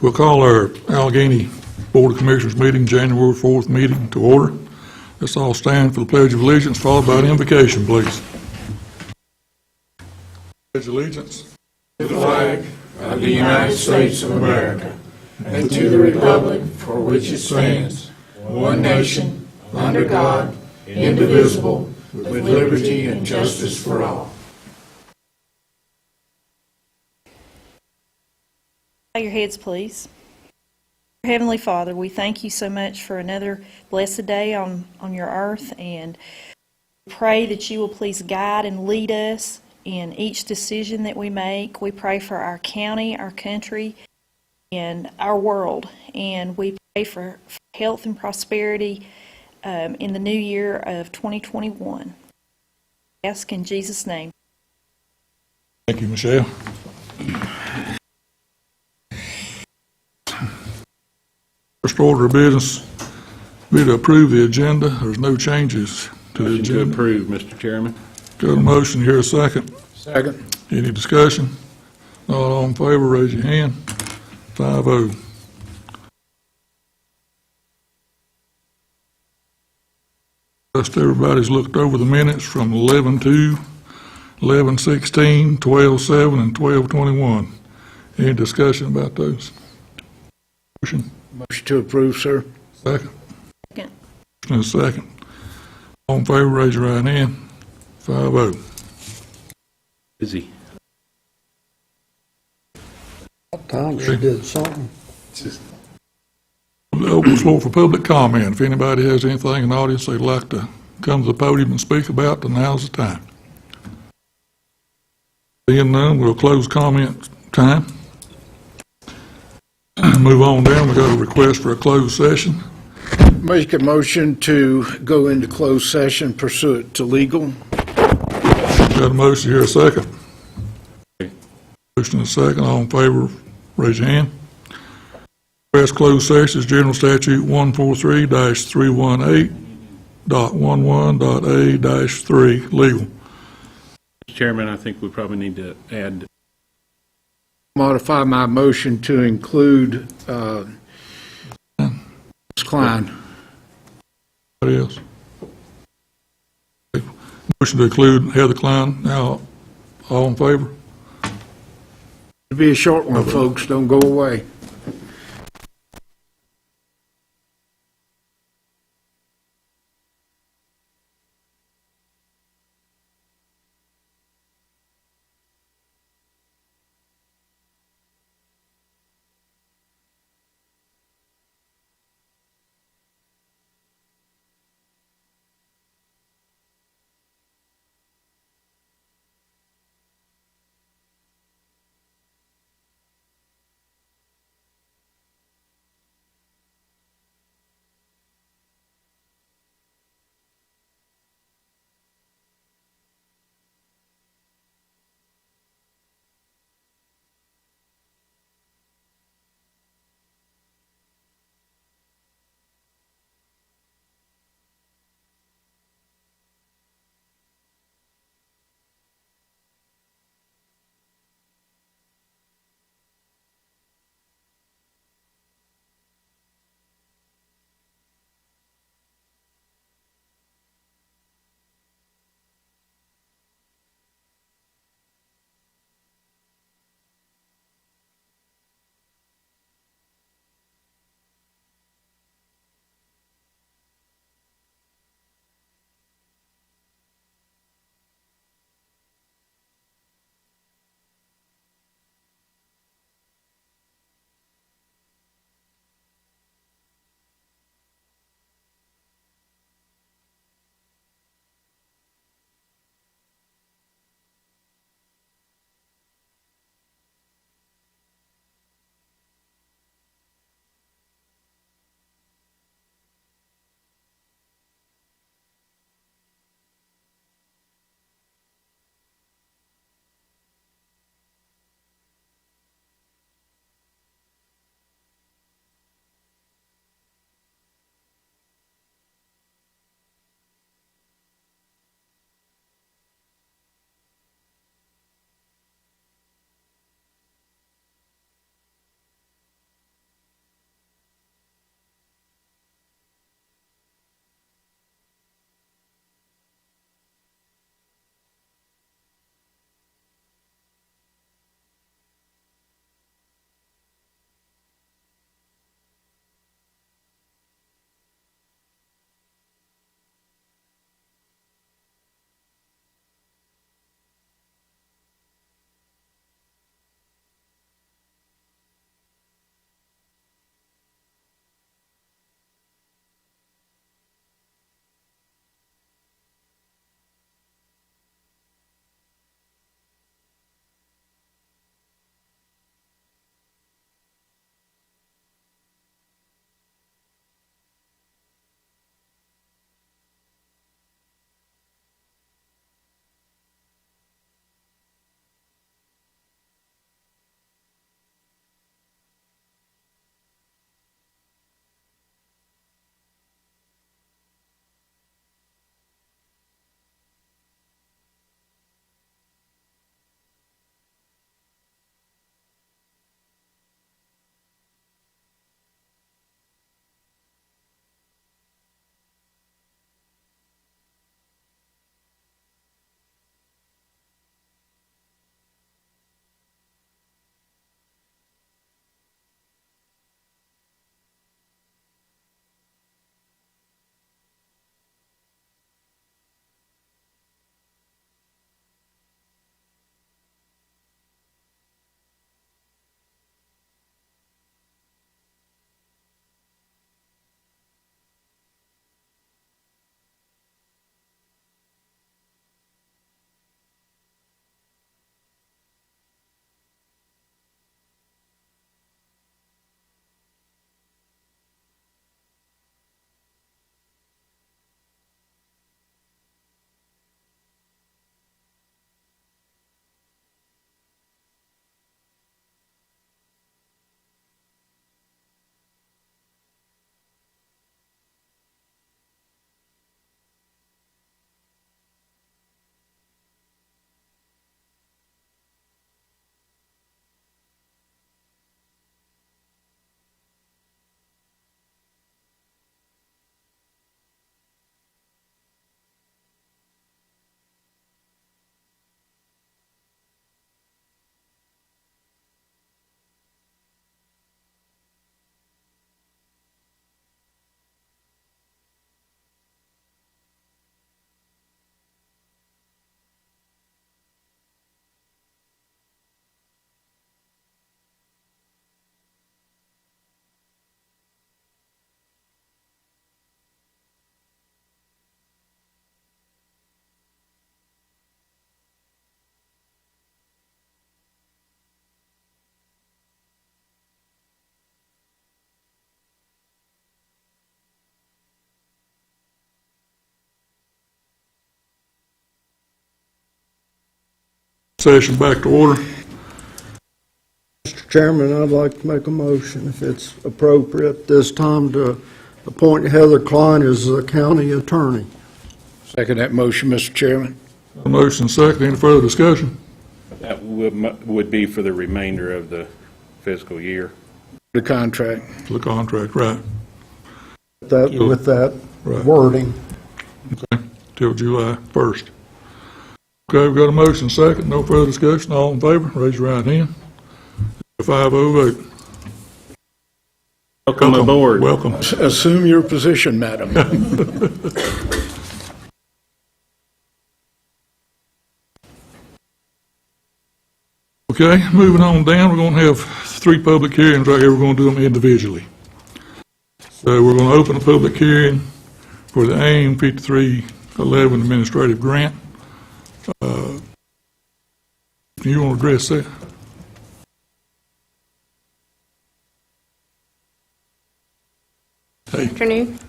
We'll call our Alleghany Board of Commissioners meeting, January 4th meeting, to order. Let's all stand for the Pledge of Allegiance, followed by an invocation, please. Pledge allegiance To the flag of the United States of America and to the republic for which it stands, one nation, under God, indivisible, with liberty and justice for all. Bow your heads, please. Heavenly Father, we thank you so much for another blessed day on your earth, and pray that you will please guide and lead us in each decision that we make. We pray for our county, our country, and our world, and we pray for health and prosperity in the new year of 2021. I ask in Jesus' name. Thank you, Michelle. First order of business be to approve the agenda. There's no changes to the Motion to agenda. approve, Mr. Chairman. Got a motion here, a second. Second. Any discussion? Not all in favor, raise your hand. 5-0. Just everybody's looked over the minutes from 11-2, 11-16, 12-7, and 12-21. Any discussion about those? Motion? Motion to approve, sir. Second. Second. Motion and a second. All in favor, raise your right hand. 5-0. Busy. Tom, she did something. Open floor for public comment. If anybody has anything in the audience they'd like to come to the podium and speak about, then now's the time. Being none, we'll close comment time. Move on down. We got a request for a closed session. Make a motion to go into closed session pursuant to legal. Got a motion here, a second. Motion and a second. All in favor, raise your hand. Request closed session is General Statute 143-318.11.A-3, legal. Mr. Chairman, I think we probably need to add, Modify my motion to include Ms. Klein. Anybody else? Okay. Motion to include Heather Klein. Now, all in favor? It'll be a short one, folks. Don't go away. Session back to order. Mr. Chairman, I'd like to make a motion, if it's appropriate, this time to appoint Heather Klein as the county attorney. Second that motion, Mr. Chairman. A motion second. Any further discussion? That would be for the remainder of the fiscal year. The contract. For the contract, right. With that Right. wording. Okay, till July 1st. Okay, we've got a motion second. No further discussion. All in favor, raise your right hand. 5-0 vote. Welcome aboard. Welcome. Assume your position, madam. Okay, moving on down, we're going to have 3 public hearings right here. We're going to do them individually. So we're going to open a public hearing for the AIM 5311 administrative grant. You want to address that? Hey, Afternoon.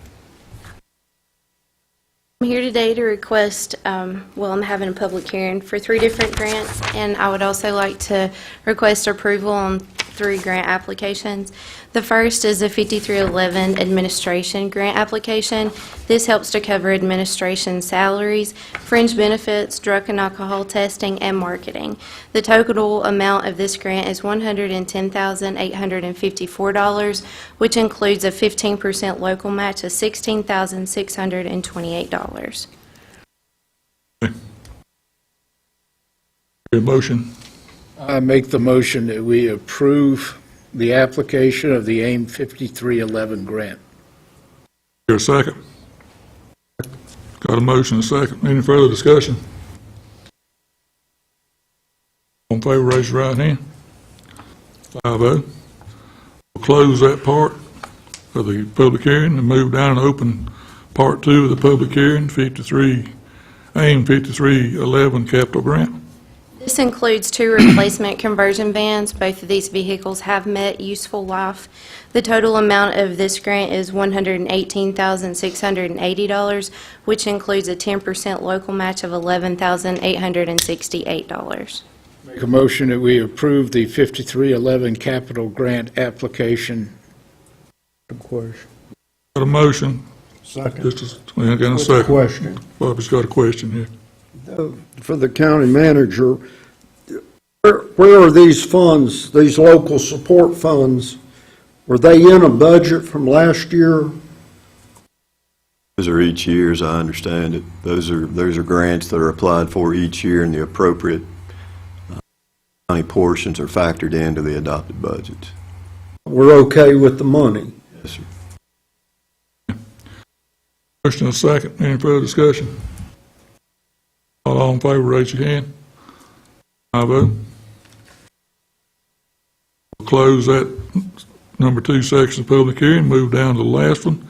I'm here today to request, I'm having a public hearing for 3 different grants, and I would also like to request approval on 3 grant applications. The first is a 5311 administration grant application. This helps to cover administration salaries, fringe benefits, drug and alcohol testing, and marketing. The total amount of this grant is $110,854, which includes a 15% local match of $16,628. your motion. I make the motion that we approve the application of the AIM 5311 grant. Your second. Got a motion and a second. Any further discussion? All in favor, raise your right hand. 5-0. We'll close that part of the public hearing and move down and open part 2 of the public hearing, AIM 5311 capital grant. This includes 2 replacement conversion vans. Both of these vehicles have met useful life. The total amount of this grant is $118,680, which includes a 10% local match of $11,868. Make a motion that we approve the 5311 capital grant application. Question. Got a motion. Second. We got a What's the second. question? Bobby's got a question here. For the county manager, where are these funds, these local support funds? Were they in a budget from last year? Those are each year, as I understand it. Those are grants that are applied for each year, and the appropriate county portions are factored into the adopted budgets. We're okay with the money? Yes, sir. Question and a second. Any further discussion? All in favor, raise your hand. 5-0. We'll close that number 2 section of public hearing, move down to the last one.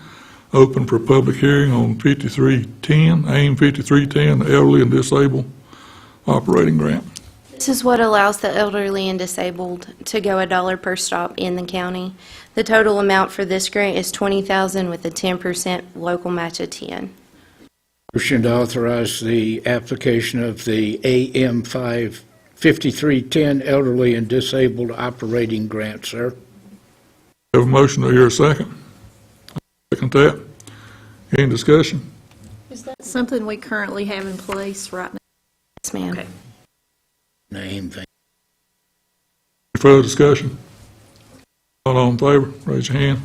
Open for public hearing on 5310, AIM 5310, the elderly and disabled operating grant. This is what allows the elderly and disabled to go $1 per stop in the county. The total amount for this grant is $20,000 with a 10% local match of 10. Motion to authorize the application of the AM 5310 elderly and disabled operating grant, sir. Have a motion to hear a second. Second that. Any discussion? Is that something we currently have in place right now? Yes, ma'am. Okay. Name thing. Any further discussion? All in favor, raise your hand.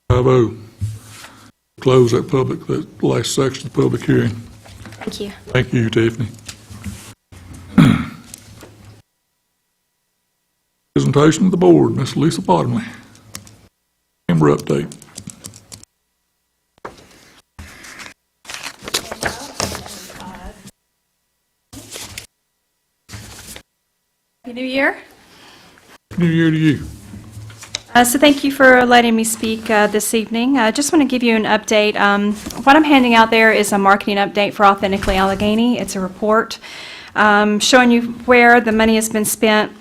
5-0. Close that last section of the public hearing. Thank you. Thank you, Tiffany. Presentation of the board, Ms. Lisa Bottomley. Member update. Happy New Year. New year to you. So thank you for letting me speak this evening. I just want to give you an update. What I'm handing out there is a marketing update for Authentically Alleghany. It's a report showing you where the money has been spent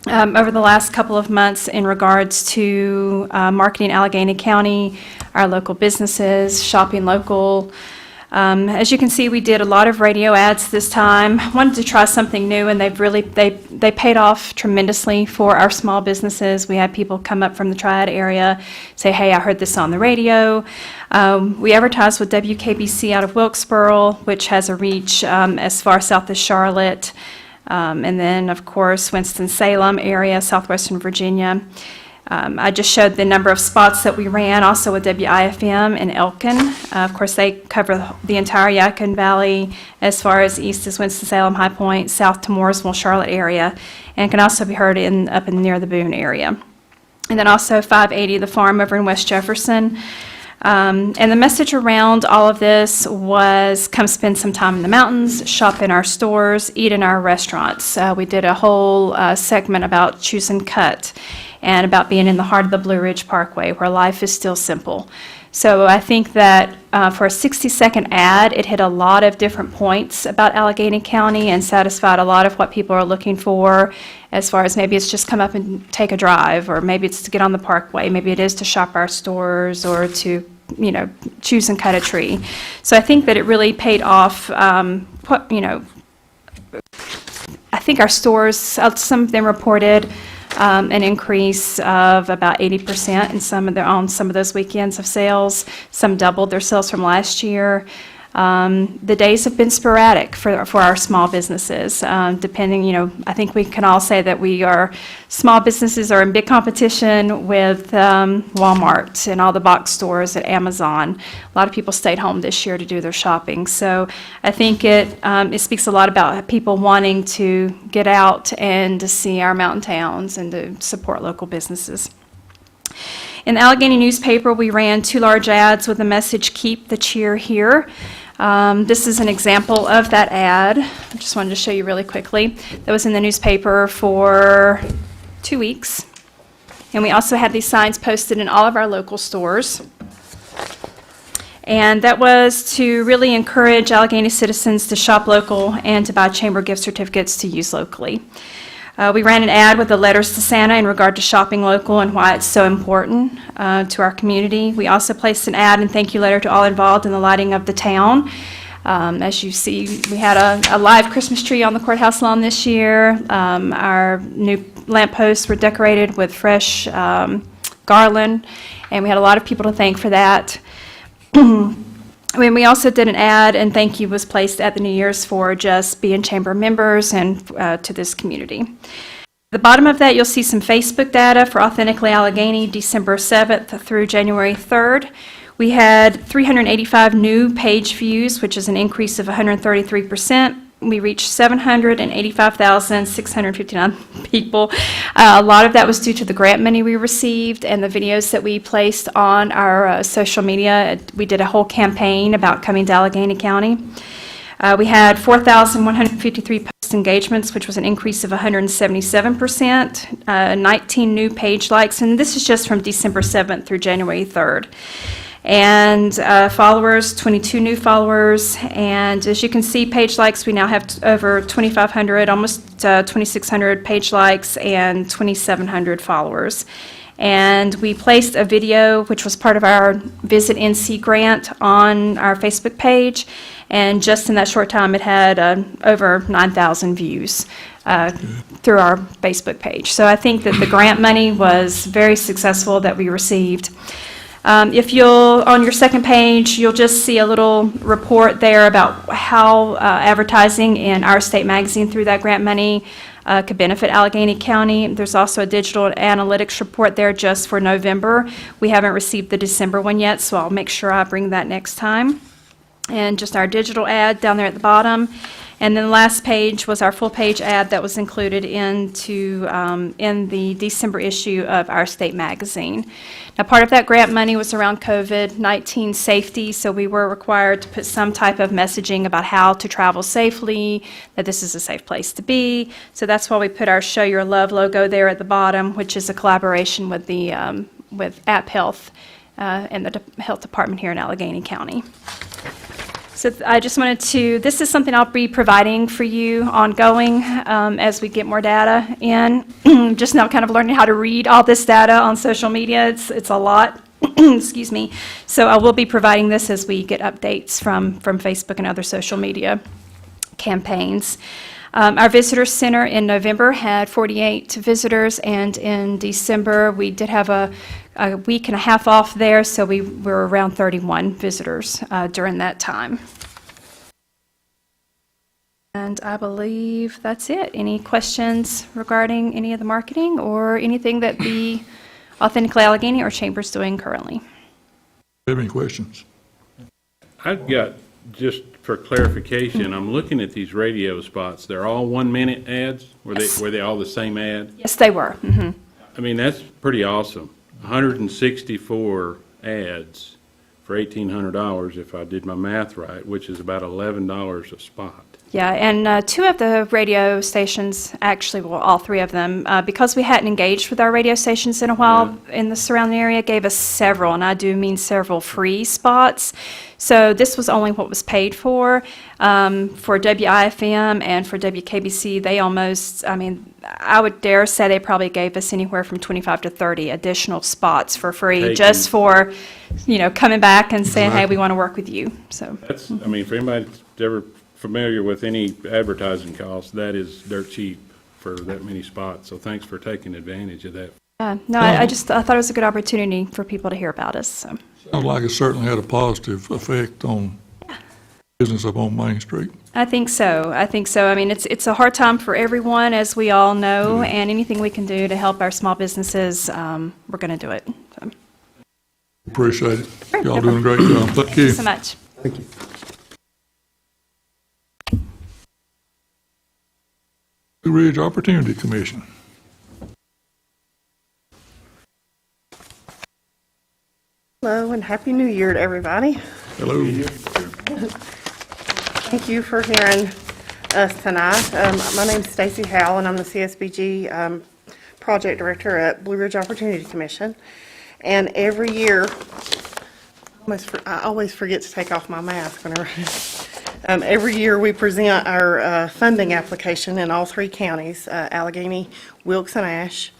over the last couple of months in regards to marketing Alleghany County, our local businesses, shopping local, As you can see, we did a lot of radio ads this time. Wanted to try something new, and they paid off tremendously for our small businesses. We had people come up from the Triad area, say, "Hey, I heard this on the radio." We advertised with WKBC out of Wilkesboro, which has a reach as far south as Charlotte, and then, of course, Winston-Salem area, southwestern Virginia. I just showed the number of spots that we ran, also with WIFM in Elkin. Of course, they cover the entire Yadkin Valley as far as east as Winston-Salem, High Point, south to Mooresville, Charlotte area, and can also be heard up in near the Boone area. And then also 580, the farm over in West Jefferson. And the message around all of this was come spend some time in the mountains, shop in our stores, eat in our restaurants. We did a whole segment about Choose and Cut and about being in the heart of the Blue Ridge Parkway where life is still simple. So I think that for a 60-second ad, it hit a lot of different points about Alleghany County and satisfied a lot of what people are looking for, as far as maybe it's just come up and take a drive, or maybe it's to get on the parkway, maybe it is to shop our stores or to, choose and cut a tree. So I think that it really paid off. I think our stores, some of them reported an increase of about 80% on some of those weekends of sales. Some doubled their sales from last year. The days have been sporadic for our small businesses, depending, I think we can all say that small businesses are in big competition with Walmart and all the box stores at Amazon. A lot of people stayed home this year to do their shopping. So I think it speaks a lot about people wanting to get out and to see our mountain towns and to support local businesses. In the Alleghany newspaper, we ran 2 large ads with the message, "Keep the cheer here." This is an example of that ad. I just wanted to show you really quickly. That was in the newspaper for 2 weeks. And we also had these signs posted in all of our local stores. And that was to really encourage Alleghany citizens to shop local and to buy chamber gift certificates to use locally. We ran an ad with the letters to Santa in regard to shopping local and why it's so important to our community. We also placed an ad and thank you letter to all involved in the lighting of the town. As you see, we had a live Christmas tree on the courthouse lawn this year. Our new lampposts were decorated with fresh garland, and we had a lot of people to thank for that. We also did an ad and thank you was placed at the New Year's for just being chamber members and to this community. At the bottom of that, you'll see some Facebook data for Authentically Alleghany, December 7th through January 3rd. We had 385 new page views, which is an increase of 133%. We reached 785,659 people. A lot of that was due to the grant money we received and the videos that we placed on our social media. We did a whole campaign about coming to Alleghany County. We had 4,153 post engagements, which was an increase of 177%, 19 new page likes, and this is just from December 7th through January 3rd. And followers, 22 new followers, and as you can see, page likes, we now have over 2,500, almost 2,600 page likes and 2,700 followers. And we placed a video, which was part of our Visit NC grant, on our Facebook page, and just in that short time, it had over 9,000 views through our Facebook page. So I think that the grant money was very successful that we received. If on your second page, you'll just see a little report there about how advertising in our state magazine through that grant money could benefit Alleghany County. There's also a digital analytics report there just for November. We haven't received the December one yet, so I'll make sure I bring that next time. And just our digital ad down there at the bottom. And then the last page was our full page ad that was included in the December issue of our state magazine. Now, part of that grant money was around COVID-19 safety, so we were required to put some type of messaging about how to travel safely, that this is a safe place to be. So that's why we put our Show Your Love logo there at the bottom, which is a collaboration with with App Health and the health department here in Alleghany County. So I just wanted this is something I'll be providing for you ongoing as we get more data in. Just now kind of learning how to read all this data on social media. It's a lot. Excuse me. So I will be providing this as we get updates from Facebook and other social media campaigns. Our visitor center in November had 48 visitors, and in December, we did have a week and a half off there, so we were around 31 visitors during that time. And I believe that's it. Any questions regarding any of the marketing or anything that the Authentically Alleghany or Chamber's doing currently? Have any questions? I've got, just for clarification, I'm looking at these radio spots. They're all 1-minute ads? Yes. Were they all the same ad? Yes, they were. Mhm. I mean, that's pretty awesome. 164 ads for $1,800, if I did my math right, which is about $11 a spot. Yeah, and two of the radio stations, actually, well, all three of them, because we hadn't engaged with our radio stations in a while in the surrounding area, gave us several, and I do mean several free spots. So this was only what was paid for. For WIFM and for WKBC, they almost, I mean, I would dare say they probably gave us anywhere from 25 to 30 additional spots for free, Taken. just for, coming back and saying, hey, we want to work with you, so. That's, I mean, for anybody that's ever familiar with any advertising costs, that is dirt cheap for that many spots. So thanks for taking advantage of that. No, I thought it was a good opportunity for people to hear about us, so. Sounds like it certainly had a positive effect on business up on Main Street. I think so. I mean, it's a hard time for everyone, as we all know, and anything we can do to help our small businesses, we're going to do it. So. Appreciate it. Great. Y'all doing a great job. Thank you. Thanks so much. Thank you. Blue Ridge Opportunity Commission. Hello and Happy New Year to everybody. Hello. Thank you for hearing us tonight. My name's Stacy Howell and I'm the CSBG Project Director at Blue Ridge Opportunity Commission. And every year, I always forget to take off my mask whenever. Every year we present our funding application in all three counties, Alleghany, Wilkes, and Ashe.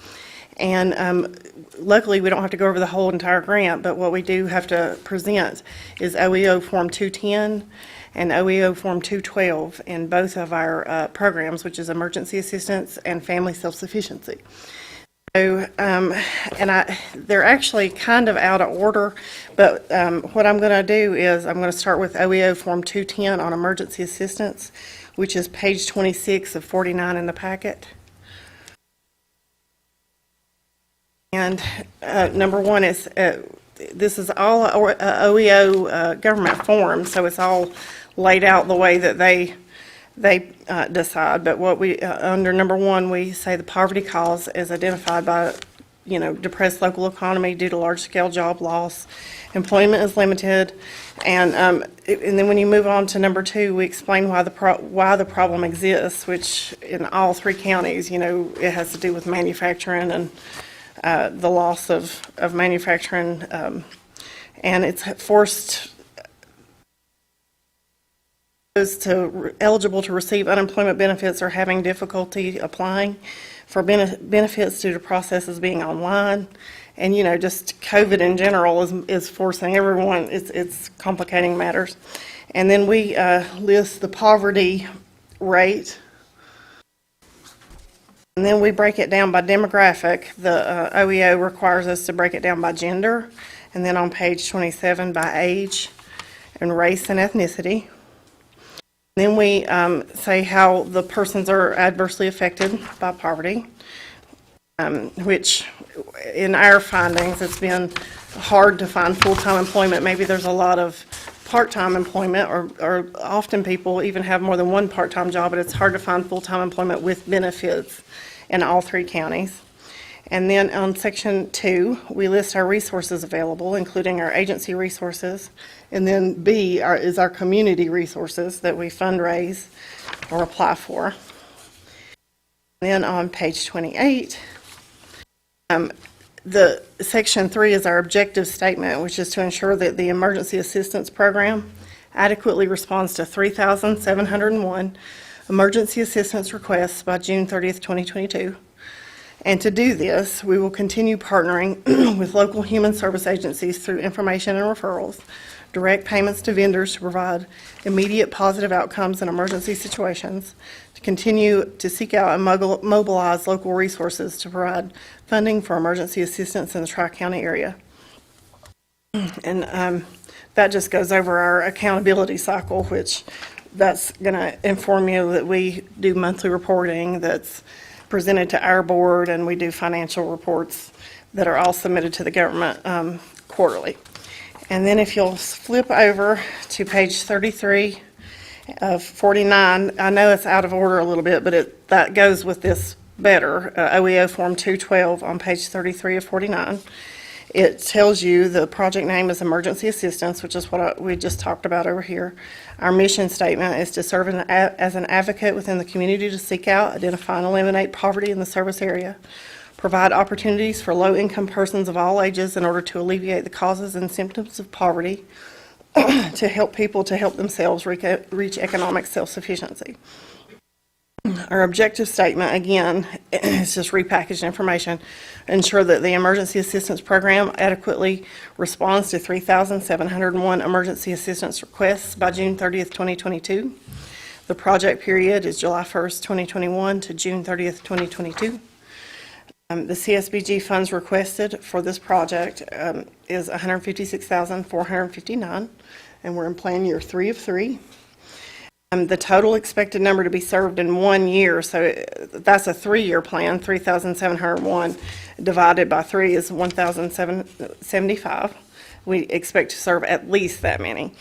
And luckily, we don't have to go over the whole entire grant, but what we do have to present is OEO Form 210 and OEO Form 212 in both of our programs, which is Emergency Assistance and Family Self-Sufficiency. So, they're actually kind of out of order, but what I'm going to do is I'm going to start with OEO Form 210 on emergency assistance, which is page 26 of 49 in the packet. And number one is, this is all OEO government form, so it's all laid out the way that they decide. But what we, under number one, we say the poverty cause is identified by, depressed local economy due to large-scale job loss. Employment is limited. And then when you move on to number two, we explain why the problem exists, which in all three counties, it has to do with manufacturing and the loss of manufacturing, and it's forced those eligible to receive unemployment benefits are having difficulty applying for benefits due to processes being online, and just COVID in general is forcing everyone. It's complicating matters, and then we list the poverty rate. And then we break it down by demographic. The OEO requires us to break it down by gender, and then on page 27 by age and race and ethnicity. Then we say how the persons are adversely affected by poverty, which in our findings, it's been hard to find full-time employment. Maybe there's a lot of part-time employment, or often people even have more than one part-time job, but it's hard to find full-time employment with benefits in all three counties. And then on section 2, we list our resources available, including our agency resources. And then B is our community resources that we fundraise or apply for. Then on page 28, the section 3 is our objective statement, which is to ensure that the emergency assistance program adequately responds to 3,701 emergency assistance requests by June 30th, 2022. And to do this, we will continue partnering with local human service agencies through information and referrals, direct payments to vendors to provide immediate positive outcomes in emergency situations, to continue to seek out and mobilize local resources to provide funding for emergency assistance in the Tri-County area. And that just goes over our accountability cycle, which that's going to inform you that we do monthly reporting that's presented to our board, and we do financial reports that are all submitted to the government quarterly. And then if you'll flip over to page 33 of 49, I know it's out of order a little bit, but that goes with this better, OEO Form 212 on page 33 of 49. It tells you the project name is Emergency Assistance, which is what we just talked about over here. Our mission statement is to serve as an advocate within the community to seek out, identify, and eliminate poverty in the service area, provide opportunities for low-income persons of all ages in order to alleviate the causes and symptoms of poverty, to help people to help themselves reach economic self-sufficiency. Our objective statement, again, is just repackaged information. Ensure that the emergency assistance program adequately responds to 3,701 emergency assistance requests by June 30th, 2022. The project period is July 1st, 2021 to June 30th, 2022. The CSBG funds requested for this project is $156,459, and we're in plan year 3 of 3. The total expected number to be served in 1 year, so that's a 3-year plan, 3,701 divided by 3 is 1,775. We expect to serve at least that many.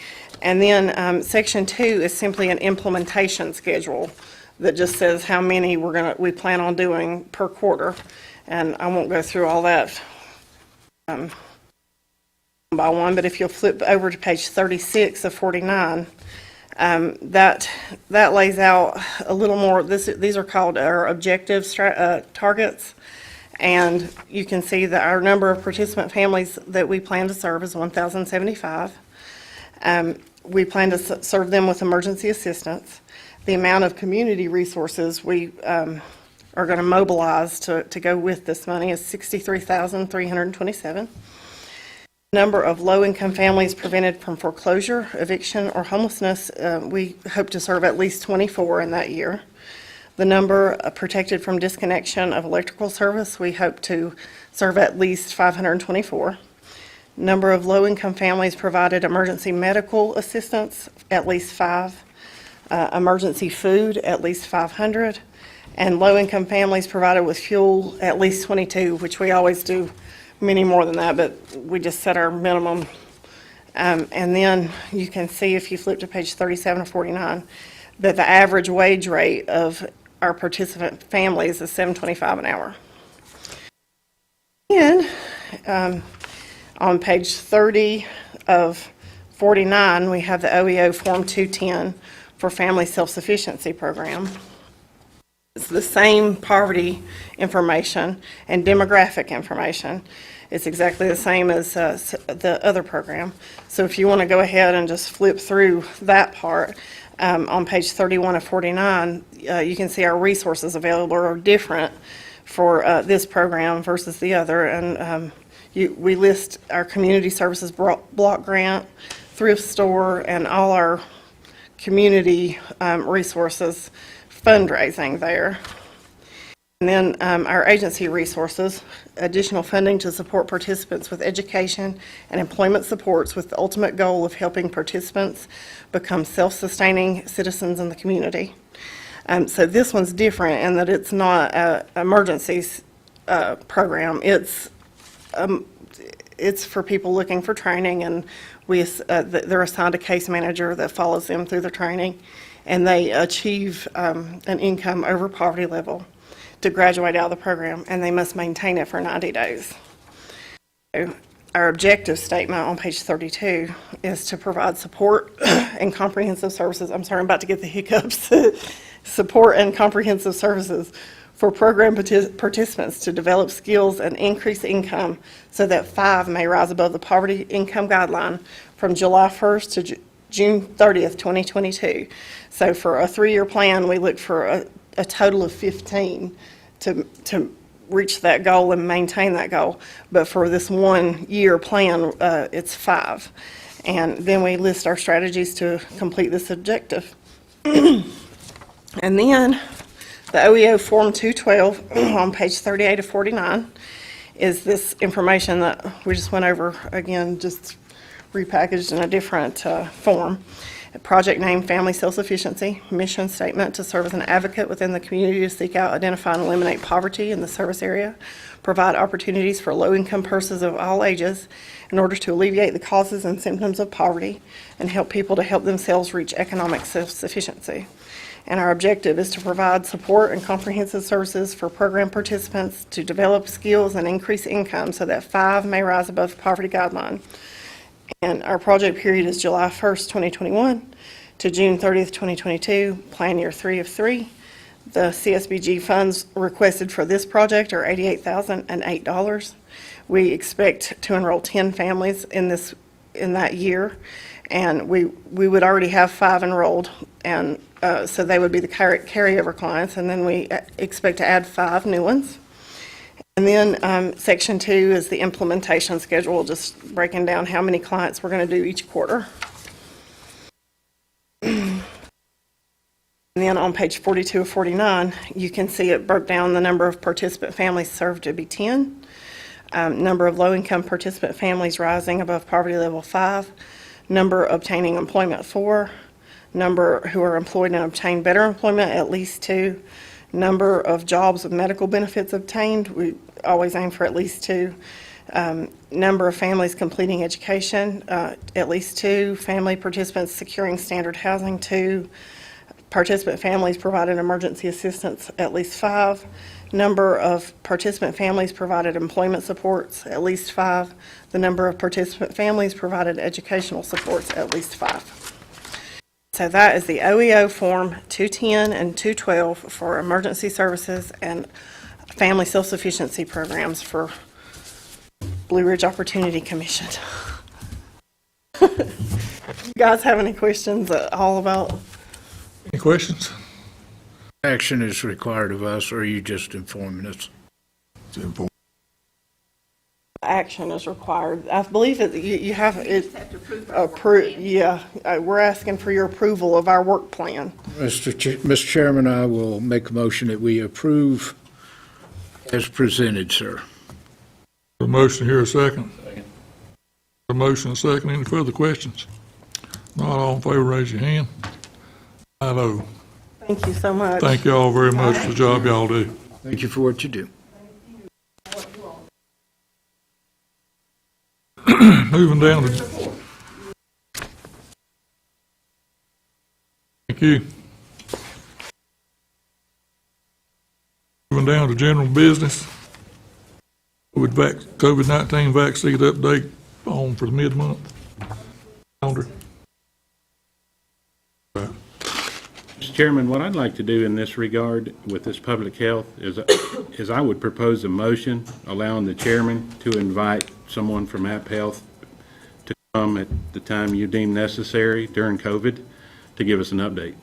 And then Section 2 is simply an implementation schedule that just says how many we plan on doing per quarter. And I won't go through all that one by one, but if you'll flip over to page 36 of 49, that lays out a little more. These are called our objective targets, and you can see that our number of participant families that we plan to serve is 1,075. We plan to serve them with emergency assistance. The amount of community resources we are going to mobilize to go with this money is 63,327. Number of low-income families prevented from foreclosure, eviction, or homelessness, we hope to serve at least 24 in that year. The number protected from disconnection of electrical service, we hope to serve at least 524. Number of low-income families provided emergency medical assistance, at least 5. Emergency food, at least 500. And low-income families provided with fuel, at least 22, which we always do many more than that, but we just set our minimum. And then you can see, if you flip to page 37 of 49, that the average wage rate of our participant families is $7.25 an hour. And on page 30 of 49, we have the OEO Form 210 for Family Self-Sufficiency Program. It's the same poverty information and demographic information. It's exactly the same as the other program. So if you want to go ahead and just flip through that part, on page 31 of 49, you can see our resources available are different for this program versus the other. And we list our community services block grant, thrift store, and all our community resources fundraising there. And then our agency resources, additional funding to support participants with education and employment supports with the ultimate goal of helping participants become self-sustaining citizens in the community. So this one's different in that it's not an emergencies program. It's for people looking for training, and they're assigned a case manager that follows them through the training, and they achieve an income over poverty level to graduate out of the program, and they must maintain it for 90 days. So our objective statement on page 32 is to provide support and comprehensive services. I'm sorry, I'm about to get the hiccups. Support and comprehensive services for program participants to develop skills and increase income so that 5 may rise above the poverty income guideline from July 1st to June 30th, 2022. So for a 3-year plan, we look for a total of 15 to reach that goal and maintain that goal. But for this 1-year plan, it's 5. And then we list our strategies to complete this objective. And then the OEO Form 212 on page 38 of 49 is this information that we just went over, again, just repackaged in a different form. Project name, family self-sufficiency. Mission statement, to serve as an advocate within the community to seek out, identify, and eliminate poverty in the service area. Provide opportunities for low-income persons of all ages in order to alleviate the causes and symptoms of poverty and help people to help themselves reach economic self-sufficiency. And our objective is to provide support and comprehensive services for program participants to develop skills and increase income so that 5 may rise above the poverty guideline. And our project period is July 1st, 2021 to June 30th, 2022, plan year 3 of 3. The CSBG funds requested for this project are $88,008. We expect to enroll 10 families in that year, and we would already have 5 enrolled, and so they would be the carryover clients, and then we expect to add 5 new ones. And then Section 2 is the implementation schedule, just breaking down how many clients we're going to do each quarter. And then on page 42 of 49, you can see it broke down the number of participant families served to be 10. Number of low-income participant families rising above poverty level 5. Number obtaining employment 4. Number who are employed and obtain better employment at least 2. Number of jobs with medical benefits obtained, we always aim for at least 2. Number of families completing education, at least 2. Family participants securing standard housing, 2. Participant families provided emergency assistance, at least 5. Number of participant families provided employment supports, at least 5. The number of participant families provided educational supports, at least 5. So that is the OEO Form 210 and 212 for emergency services and family self-sufficiency programs for Blue Ridge Opportunity Commission. You guys have any questions at all about? Any questions? Action is required of us, or are you just informing us? Action is required. I believe that you have it approved. Yeah, we're asking for your approval of our work plan. Mr. Chairman, I will make a motion that we approve as presented, sir. A motion here, a second. A motion, a second. Any further questions? Not all in favor, raise your hand. 5-0. Thank you so much. Thank you all very much for the job y'all do. Thank you for what you do. Moving down to... Thank you. Moving down to general business. COVID-19 vaccine update on for the mid-month calendar. Mr. Chairman, what I'd like to do in this regard with this public health is I would propose a motion allowing the chairman to invite someone from App Health to come at the time you deem necessary during COVID to give us an update.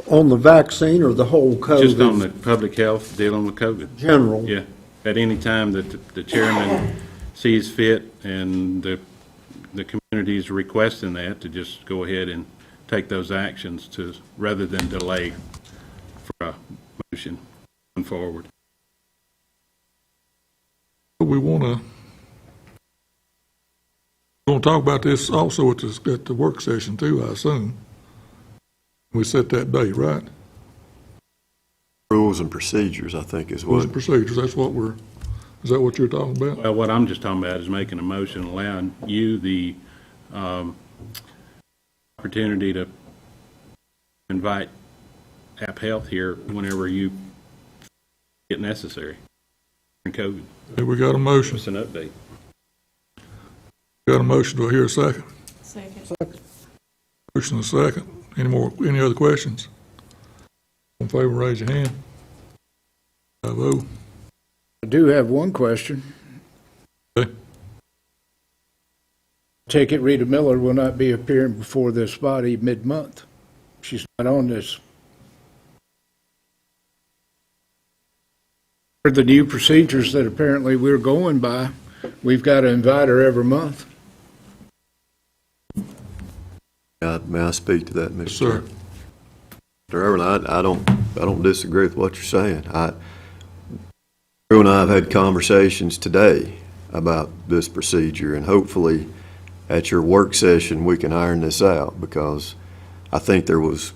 On the vaccine or the whole COVID? Just on the public health dealing with COVID. General? Yeah, at any time that the chairman sees fit and the community is requesting that, to just go ahead and take those actions to, rather than delay for a motion going forward. We want to talk about this also at the work session too, I assume. We set that date, right? Rules and procedures, I think, is Rules what. and procedures, that's what is that what you're talking about? Well, what I'm just talking about is making a motion allowing you the opportunity to invite App Health here whenever you get necessary during COVID. Hey, we got a motion. Just an update. Got a motion, do I hear a second? Second. Motion and a second. Any other questions? In favor, raise your hand. 5-0. I do have one question. Okay. Take it Rita Miller will not be appearing before this body mid-month. She's not on this. For the new procedures that apparently we're going by, we've got to invite her every month. May I speak to that, Mr. Sir. Chairman? Mr. Irwin, I don't disagree with what you're saying. You and I have had conversations today about this procedure, and hopefully at your work session, we can iron this out, because I think there was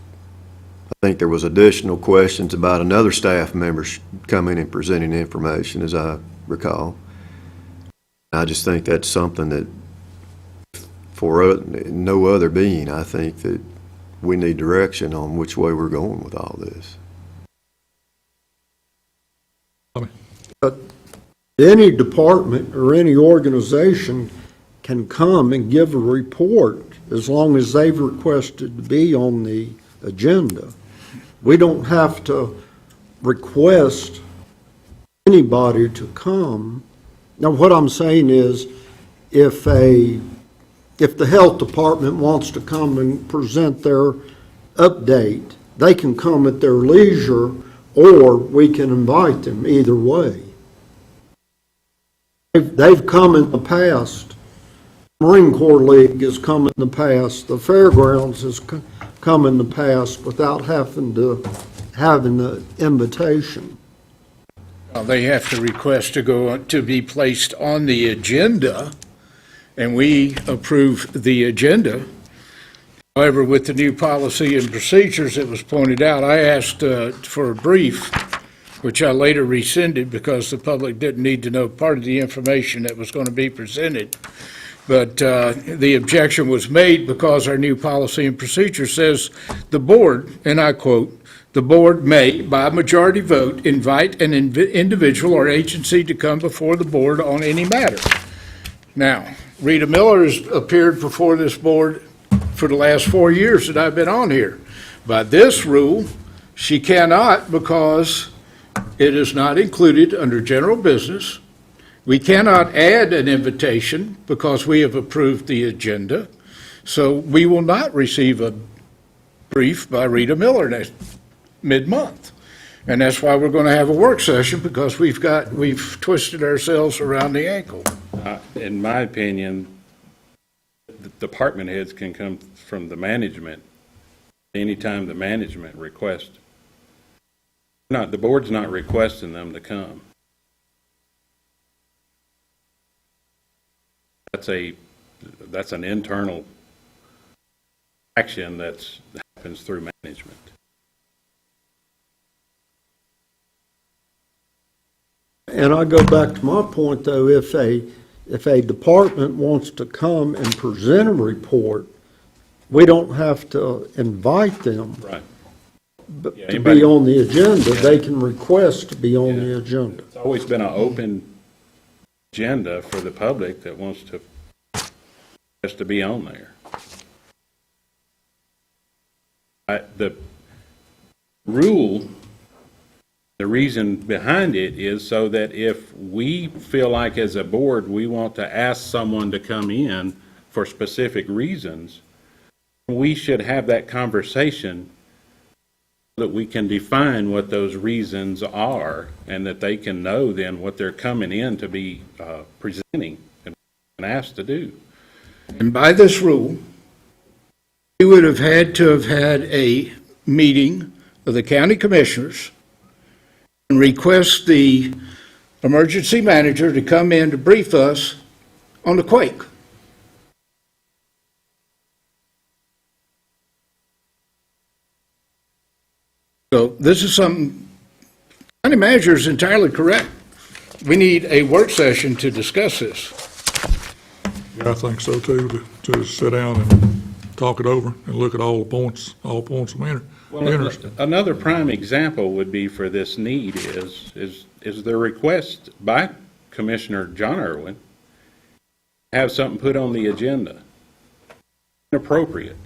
additional questions about another staff member coming and presenting information, as I recall. I just think that's something that, for no other being, I think that we need direction on which way we're going with all this. But any department or any organization can come and give a report as long as they've requested to be on the agenda. We don't have to request anybody to come. Now, what I'm saying is, if the health department wants to come and present their update, they can come at their leisure, or we can invite them, either way. They've come in the past. Marine Corps League has come in the past. The Fairgrounds has come in the past without having the invitation. They have to request to be placed on the agenda, and we approve the agenda. However, with the new policy and procedures, it was pointed out, I asked for a brief, which I later rescinded because the public didn't need to know part of the information that was going to be presented. But the objection was made because our new policy and procedure says the board, and I quote, "The board may, by majority vote, invite an individual or agency to come before the board on any matter." Now, Rita Miller has appeared before this board for the last 4 years that I've been on here. By this rule, she cannot, because it is not included under general business. We cannot add an invitation because we have approved the agenda. So we will not receive a brief by Rita Miller next mid-month. And that's why we're going to have a work session, because we've twisted ourselves around the ankle. In my opinion, the department heads can come from the management anytime the management requests. The board's not requesting them to come. That's an internal action that happens through management. And I go back to my point, though, if a department wants to come and present a report, we don't have to invite them. Right. Yeah, To be on the agenda. They can request to be on the agenda. It's always been an open agenda for the public that wants to just to be on there. The rule, the reason behind it is so that if we feel like as a board we want to ask someone to come in for specific reasons, we should have that conversation so that we can define what those reasons are, and that they can know then what they're coming in to be presenting and asked to do. And by this rule, we would have had to have had a meeting of the county commissioners and request the emergency manager to come in to brief us on the quake. So this is something, county manager is entirely correct. We need a work session to discuss this. Yeah, I think so too, to sit down and talk it over and look at all points of interest. Another prime example would be for this need is the request by Commissioner John Irwin to have something put on the agenda. Inappropriate.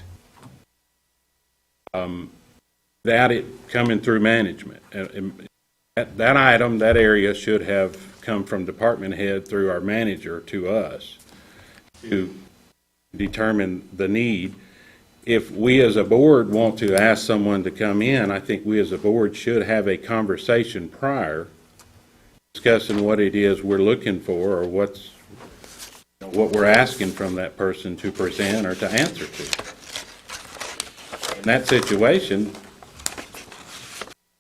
That it coming through management. That item, that area should have come from department head through our manager to us to determine the need. If we as a board want to ask someone to come in, I think we as a board should have a conversation prior discussing what it is we're looking for, or what we're asking from that person to present or to answer to. In that situation,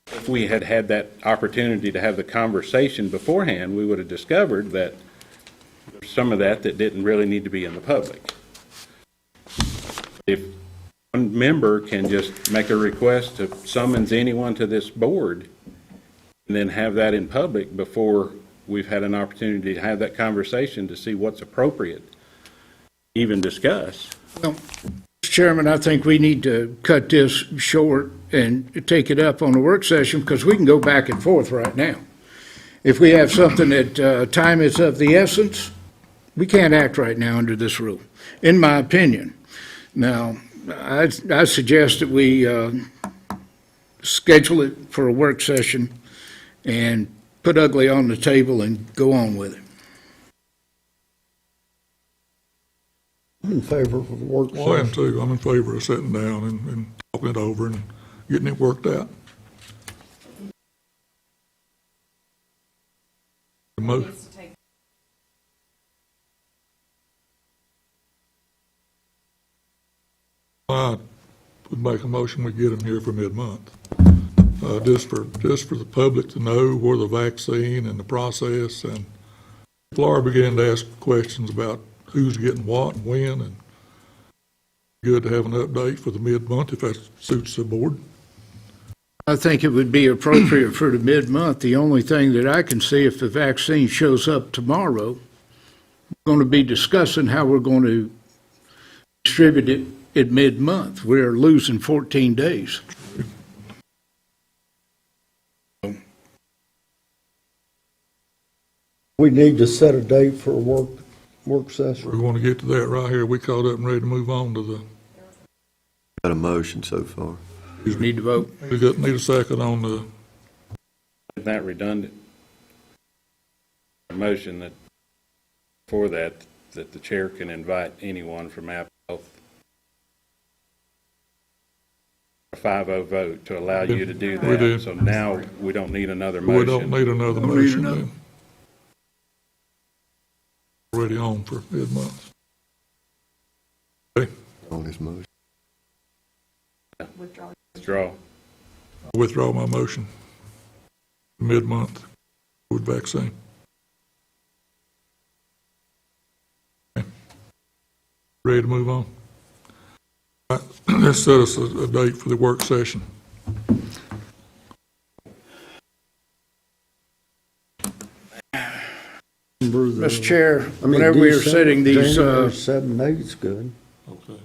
if we had had that opportunity to have the conversation beforehand, we would have discovered that there's some of that didn't really need to be in the public. If one member can just make a request to summons anyone to this board, and then have that in public before we've had an opportunity to have that conversation to see what's appropriate, even discuss. Well, Mr. Chairman, I think we need to cut this short and take it up on a work session, because we can go back and forth right now. If we have something that time is of the essence, we can't act right now under this rule, in my opinion. Now, I suggest that we schedule it for a work session and put ugly on the table and go on with it. I'm in favor of a work Well, I am session. too. I'm in favor of sitting down and talking it over and getting it worked out. I would make a motion, we get them here for mid-month. Just for the public to know where the vaccine and the process, and people are beginning to ask questions about who's getting what and when, and good to have an update for the mid-month if that suits the board. I think it would be appropriate for the mid-month. The only thing that I can see, if the vaccine shows up tomorrow, we're going to be discussing how we're going to distribute it at mid-month. We're losing 14 days. We need to set a date for a work We're session. going to get to that right here. We caught up and ready to move on to the, Got a motion so far. Need to vote. need a second on the, Isn't that redundant? A motion that, for that the chair can invite anyone from App Health. A 5-0 vote to allow you to do We that. did. So now we don't need another we motion. don't need another Don't need motion another. then. Already on for mid-month. Okay, On this motion. Withdraw. I withdraw my motion. Mid-month with vaccine. Okay. Ready to move on? All right, let's set us a date for the work session. Mr. Chair, I mean, whenever we are December, setting these, January 7, 8 is good. Okay.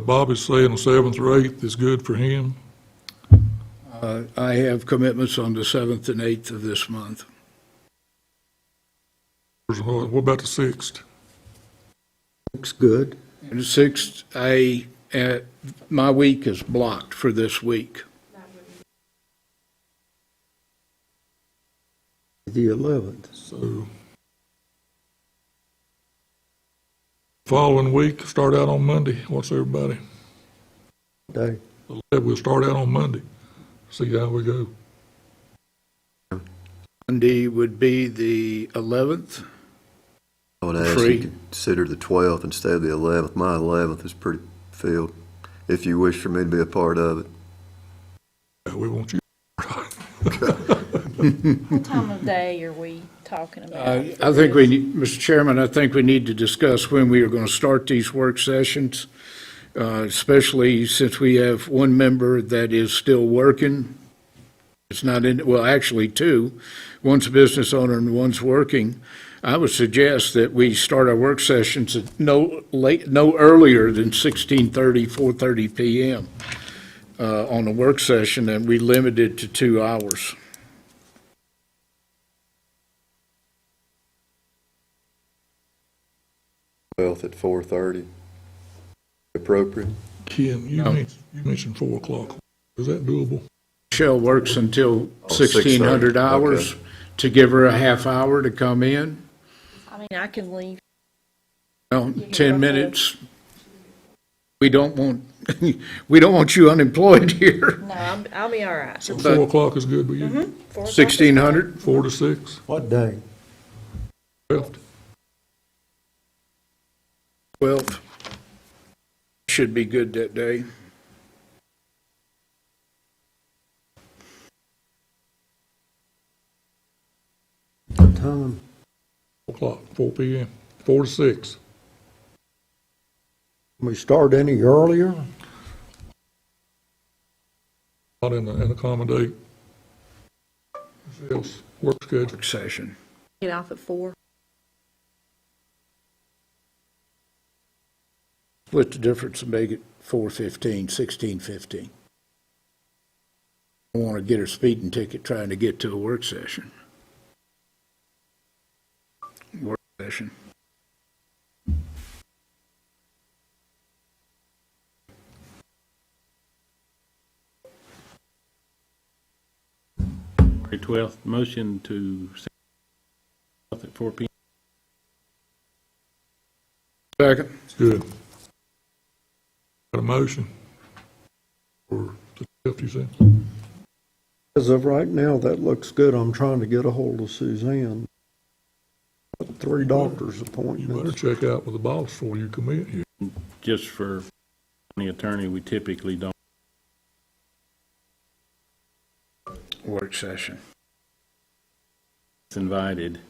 Bobby's saying the 7th or 8th is good for him. I have commitments on the 7th and 8th of this month. What about the 6th? Looks good. And the 6th, my week is blocked for this week. The 11th. So, following week, start out on Monday. What's everybody? Day. We'll start out on Monday. See how we go. Monday would be the 11th. I would ask Free. you to consider the 12th instead of the 11th. My 11th is pretty filled, if you wish for me to be a part of it. Yeah, we want you. What time of day are we talking about? I think we need, Mr. Chairman, I think we need to discuss when we are going to start these work sessions, especially since we have one member that is still working. It's not in, well, actually two. One's a business owner and one's working. I would suggest that we start our work sessions at no earlier than 16:30, 4:30 p.m. On a work session, and we limit it to 2 hours. Twelfth at 4:30. Appropriate? Ken, you mentioned 4 o'clock. Is that doable? Michelle works until 6:30. 1600 hours to give her a half hour to come in. I mean, I can leave. No, 10 minutes. We don't want we don't want you unemployed here. No, I'll be all right. So 4 o'clock is good with you? 4 o'clock. 1,600? 4 to 6? What day? 12th? 12th. Should be good that day. What time? 4 o'clock, 4 p.m., 4 to 6. Can we start any earlier? Not in accommodate. Michelle's work schedule. Work session. Get off at 4. Split the difference and make it 4:15, 16:15. I want to get her speeding ticket trying to get to a work session. Work session. February 12th, motion to set at 4 p.m. Second. Good. Got a motion for the 12th, you said? As of right now, that looks good. I'm trying to get a hold of Suzanne. 3 doctor's You better appointments. check out with the boss before you commit here. Just for county attorney, we typically don't. Work session. It's invited.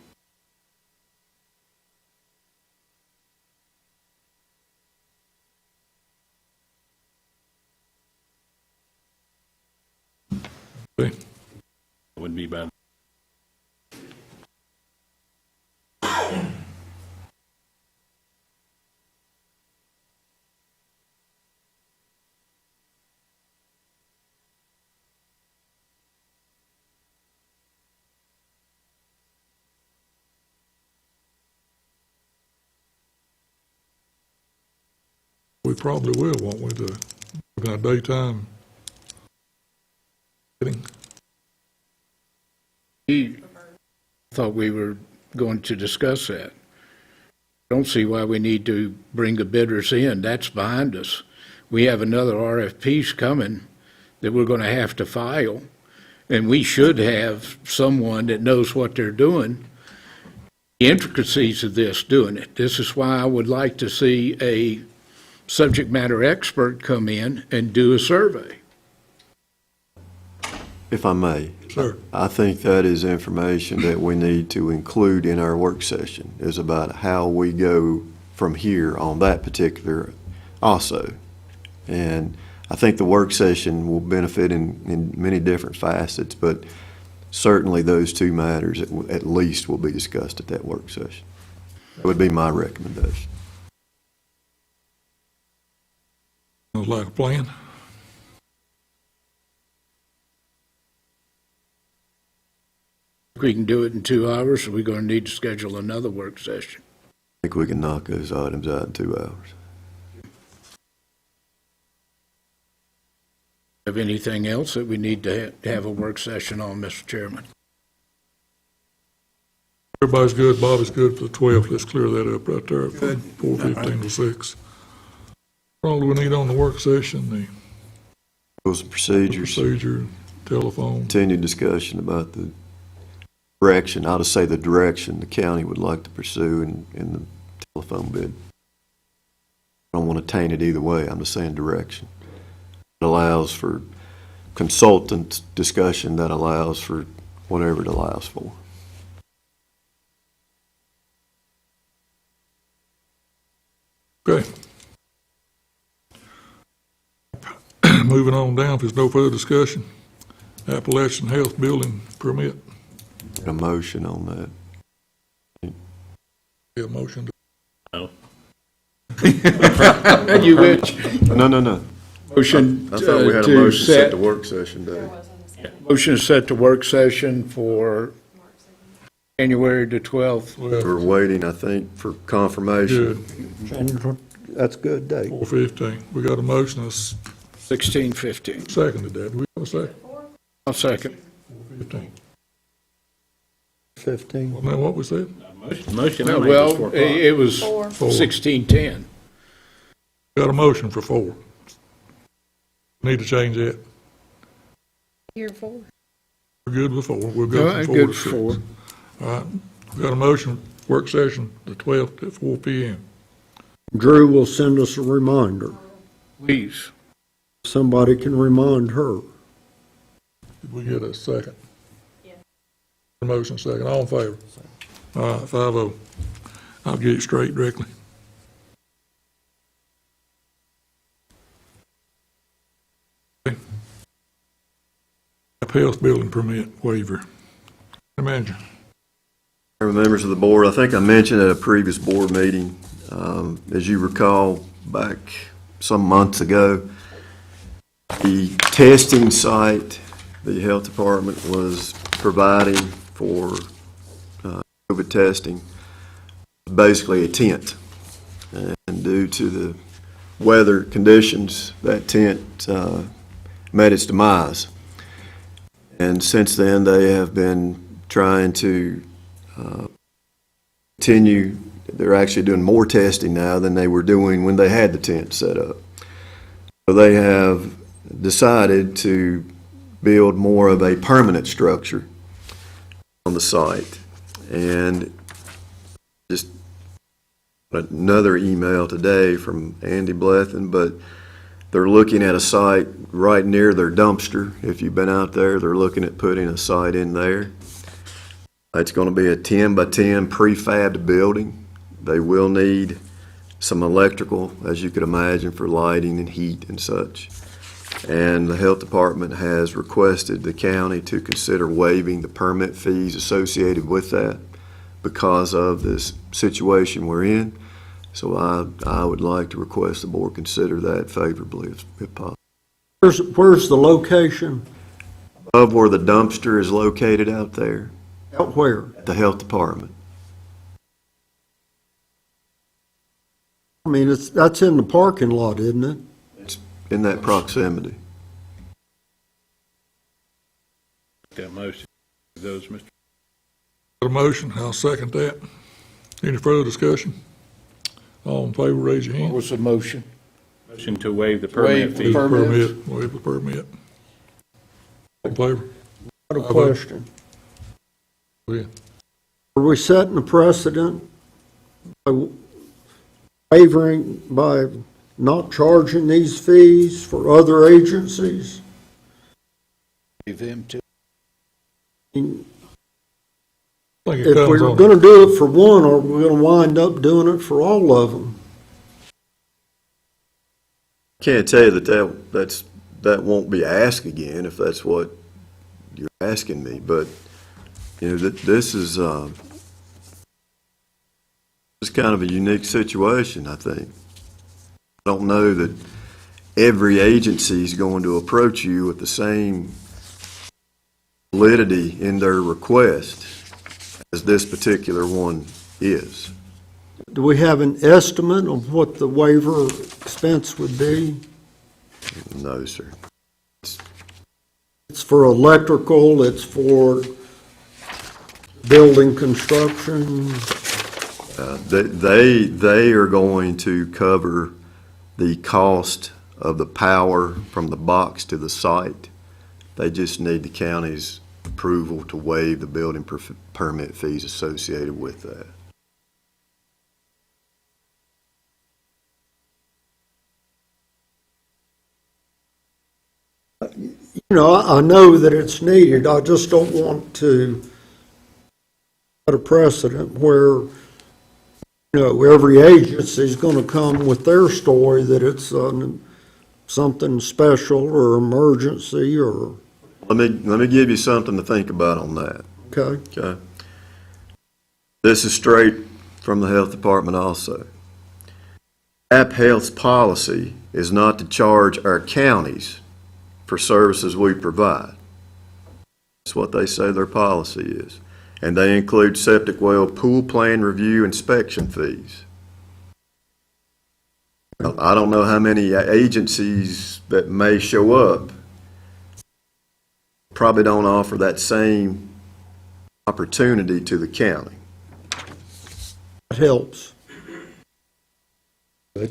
Okay. It would be by. We probably will, won't we, to, in a daytime meeting? He thought we were going to discuss that. Don't see why we need to bring the bidders in. That's behind us. We have another RFPs coming that we're going to have to file, and we should have someone that knows what they're doing, the intricacies of this, doing it. This is why I would like to see a subject matter expert come in and do a survey. If I may. Sir. I think that is information that we need to include in our work session, is about how we go from here on that particular also. And I think the work session will benefit in many different facets, but certainly those 2 matters at least will be discussed at that work session. That would be my recommendation. Sounds like a plan. We can do it in 2 hours, or we're going to need to schedule another work session. I think we can knock those items out in 2 hours. Have anything else that we need to have a work session on, Mr. Chairman? Everybody's good, Bobby's good for the 12th. Let's clear that up right there. 4:15 to 6. All we need on the work session, the Rules and procedures, procedure, telephone. continued discussion about the direction, I'll just say the direction the county would like to pursue in the telephone bid. I don't want to taint it either way, I'm just saying direction. It allows for consultant discussion, that allows for whatever it allows for. Okay. Moving on down, if there's no further discussion, Appalachian Health Building Permit. A motion on that. Get a motion to No. You which, No. motion I thought we had a to motion to set set, the work session day. motion to set the work session for January the 12th. We're waiting, I think, for confirmation. Good, That's a good day. 4:15. We got a motion, that's 16:15. seconded that. Do we have a second? I'll second. 4:15. 15. Wasn't that what we said? Motion I made was 4 Well, o'clock. it was 4. 16:10. Got a motion for 4. Need to change that. Here for. We're good with 4. We'll go from 4 to 6. All right, we got a motion, work session, the 12th at 4 p.m. Drew will send us a reminder. Please. Somebody can remind her. Did we get a second? Yeah. Motion second, all in favor? All right, 5-0. I'll get it straight directly. Health building permit waiver. Manager. Members of the board, I think I mentioned at a previous board meeting, as you recall, back some months ago, the testing site the health department was providing for COVID testing, basically a tent. And due to the weather conditions, that tent met its demise. And since then, they have been trying to continue. They're actually doing more testing now than they were doing when they had the tent set up. So they have decided to build more of a permanent structure on the site. And just another email today from Andy Blethen, but they're looking at a site right near their dumpster. If you've been out there, they're looking at putting a site in there. It's going to be a 10 by 10 prefabbed building. They will need some electrical, as you could imagine, for lighting and heat and such. And the health department has requested the county to consider waiving the permit fees associated with that because of this situation we're in. So I would like to request the board consider that favorably if possible. Where's the location? Of where the dumpster is located out there, Out where? at the health department. I mean, that's in the parking lot, isn't it? It's in that proximity. That motion. Those, Mr. Got a motion, I'll second that. Any further discussion? All in favor, raise your hand. What's the motion? Motion to waive the permit Waive the fee. permit. Waive the permit. All in favor? Got a question. Yeah. Are we setting a precedent by wavering, by not charging these fees for other agencies? Leave them to. I think it If comes we're on, going to do it for one, are we going to wind up doing it for all of them? Can't tell you that won't be asked again if that's what you're asking me, but you know this is kind of a unique situation. I think I don't know that every agency is going to approach you with the same validity in their request as this particular one is. Do we have an estimate of what the waiver expense would be? No, sir. It's for electrical, it's for building construction. They are going to cover the cost of the power from the box to the site. They just need the county's approval to waive the building permit fees associated with that. You know, I know that it's needed, I just don't want to set a precedent where, you know, every agency is going to come with their story that it's something special or emergency or, Let me give you something to think about on that. okay? Okay. This is straight from the health department also. App Health's policy is not to charge our counties for services we provide. That's what they say their policy is. And they include septic well pool plan review inspection fees. Now, I don't know how many agencies that may show up probably don't offer that same opportunity to the county. It helps. okay.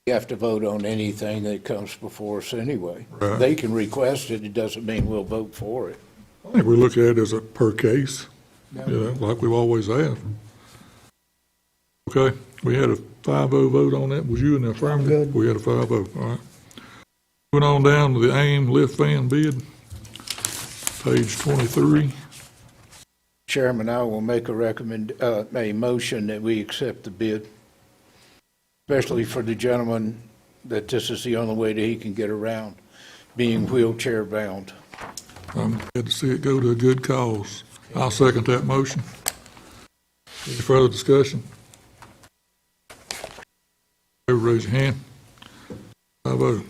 You have to vote on anything that comes before us anyway. Right. They can request it, it doesn't mean we'll vote for it. I think we look at it as a per case, like we've always have. Okay, we had a 5-0 vote on that. Was you in the affirmative? good. We had a 5-0, all right. Moving on down to the AIM lift fan bid, page 23. Chairman, I will make a motion that we accept the bid, especially for the gentleman that this is the only way that he can get around, being wheelchair bound. I'm glad to see it go to a good cause. I'll second that motion. Any further discussion? Everybody raise your hand. 5-0.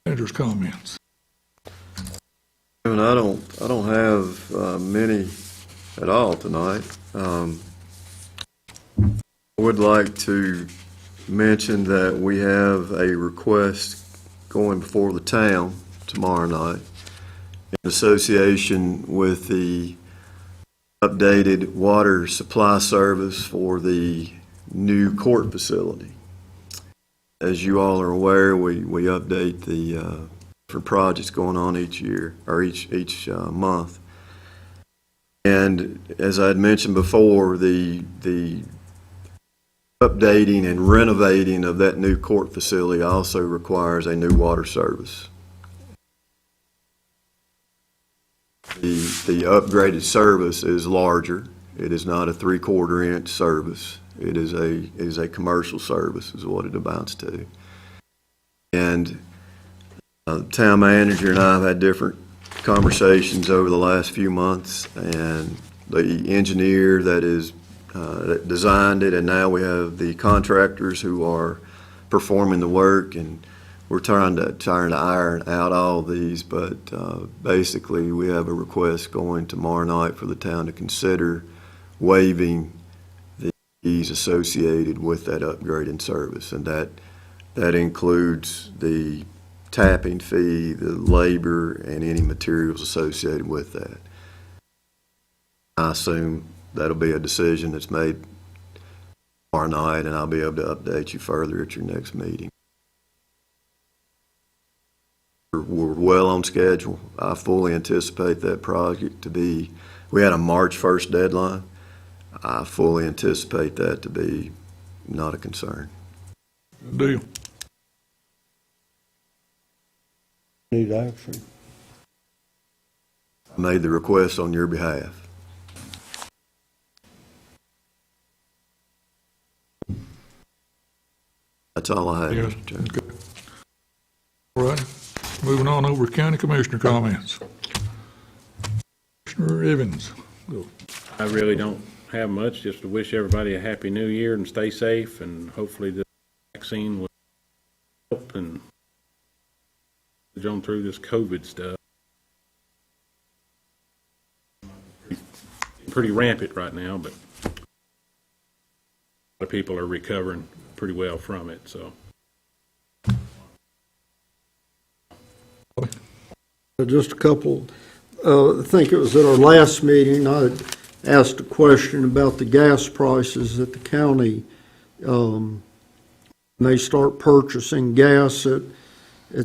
Manager's comments. And I don't have many at all tonight. I would like to mention that we have a request going before the town tomorrow night in association with the updated water supply service for the new court facility. As you all are aware, we update the different projects going on each year, or each month. And as I had mentioned before, the updating and renovating of that new court facility also requires a new water service. The upgraded service is larger. It is not a 3/4 inch service. It is a commercial service is what it amounts to. And the town manager and I have had different conversations over the last few months, and the engineer that designed it, and now we have the contractors who are performing the work, and we're trying to iron out all these, but basically we have a request going tomorrow night for the town to consider waiving the fees associated with that upgrading service, and that includes the tapping fee, the labor, and any materials associated with that. I assume that'll be a decision that's made tomorrow night, and I'll be able to update you further at your next meeting. We're well on schedule. I fully anticipate that project to be, we had a March 1st deadline. I fully anticipate that to be not a concern. Good deal. Need action. I made the request on your behalf. That's all I have, Yes, Mr. Chairman. okay. All right, moving on over to county commissioner comments. Commissioner Evans. Go. I really don't have much, just to wish everybody a happy new year and stay safe, and hopefully the vaccine will help and on through this COVID stuff. Pretty rampant right now, but a lot of people are recovering pretty well from it, so. Just a couple, I think it was at our last meeting, I had asked a question about the gas prices at the county. When they start purchasing gas at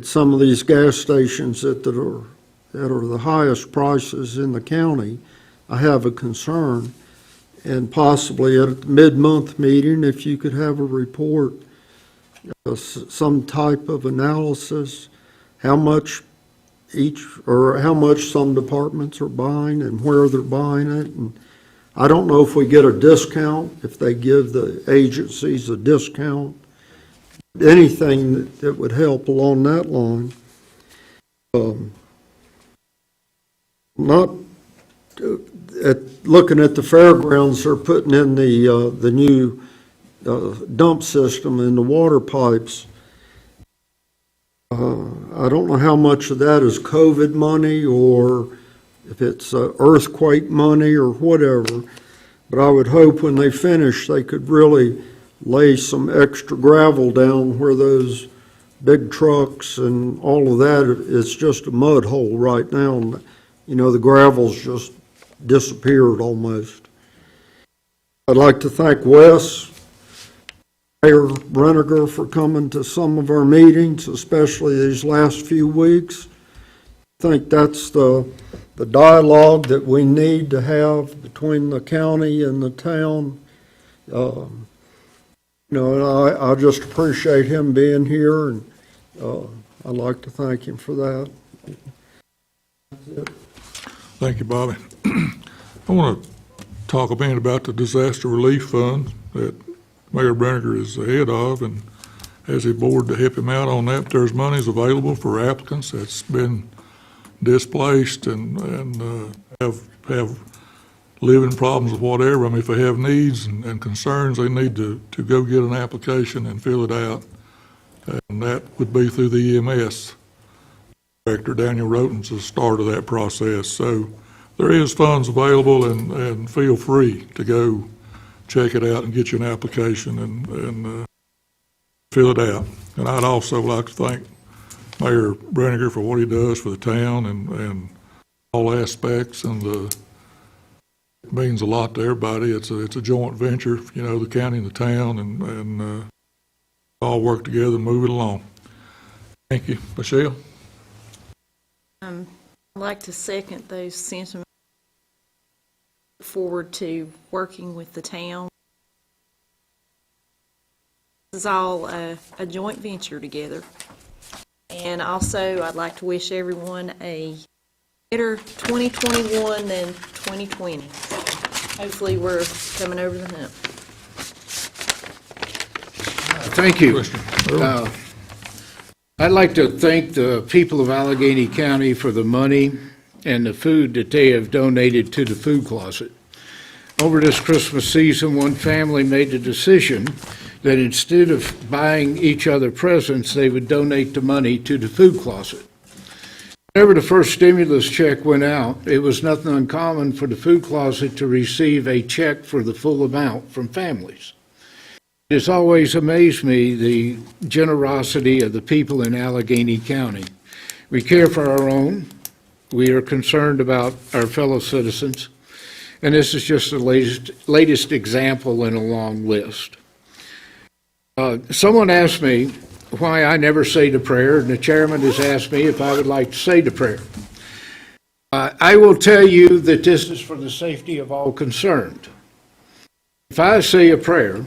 some of these gas stations that are the highest prices in the county, I have a concern. And possibly at the mid-month meeting, if you could have a report, some type of analysis, how much how much some departments are buying and where they're buying it. And I don't know if we get a discount, if they give the agencies a discount, anything that would help along that line. Looking at the fairgrounds, they're putting in the new dump system in the water pipes. I don't know how much of that is COVID money or if it's earthquake money or whatever, but I would hope when they finish they could really lay some extra gravel down where those big trucks and all of that, it's just a mud hole right now. And, you know, the gravel's just disappeared almost. I'd like to thank Wes, Mayor Breniger, for coming to some of our meetings, especially these last few weeks. I think that's the dialogue that we need to have between the county and the town. You know, and I just appreciate him being here, and I'd like to thank him for that. Thank you, Bobby. I want to talk a minute about the disaster relief fund that Mayor Breniger is the head of, and has a board to help him out on that. There's monies available for applicants that's been displaced and have living problems or whatever. I mean, if they have needs and concerns, they need to go get an application and fill it out. And that would be through the EMS. Director Daniel Roten's the start of that process. So there is funds available, and feel free to go check it out and get you an application and fill it out. And I'd also like to thank Mayor Breniger for what he does for the town and all aspects, and it means a lot to everybody. It's a joint venture, you know, the county and the town, and all work together and move it along. Thank you. Michelle? I'd like to second those sentiments. Look forward to working with the town. This is all a joint venture together. And also, I'd like to wish everyone a better 2021 than 2020. Hopefully, we're coming over the hump. Thank you. Question. I'd like to thank the people of Alleghany County for the money and the food that they have donated to the food closet. Over this Christmas season, one family made the decision that instead of buying each other presents, they would donate the money to the food closet. Whenever the first stimulus check went out, it was nothing uncommon for the food closet to receive a check for the full amount from families. It has always amazed me the generosity of the people in Alleghany County. We care for our own. We are concerned about our fellow citizens. And this is just the latest example in a long list. Someone asked me why I never say the prayer, and the chairman has asked me if I would like to say the prayer. I will tell you that this is for the safety of all concerned. If I say a prayer,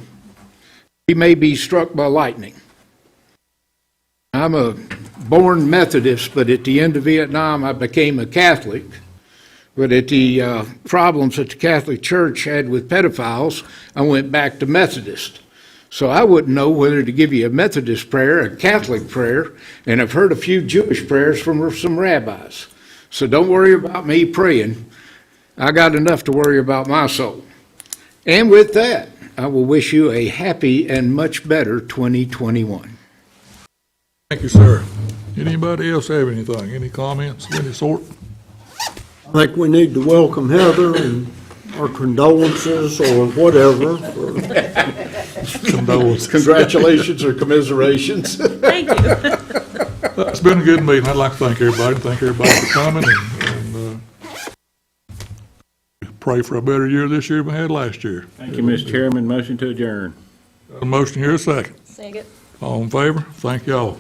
he may be struck by lightning. I'm a born Methodist, but at the end of Vietnam, I became a Catholic. But at the problems that the Catholic Church had with pedophiles, I went back to Methodist. So I wouldn't know whether to give you a Methodist prayer, a Catholic prayer, and I've heard a few Jewish prayers from some rabbis. So don't worry about me praying. I got enough to worry about my soul. And with that, I will wish you a happy and much better 2021. Thank you, sir. Anybody else have anything? Any comments of any sort? I think we need to welcome Heather and our condolences or whatever. Condolences. Congratulations or commiserations. Thank you. It's been a good meeting. I'd like to thank everybody for coming, and pray for a better year this year than we had last year. Thank you, Mr. Chairman. Motion to adjourn. Got a motion here, a second. Second. All in favor? Thank y'all.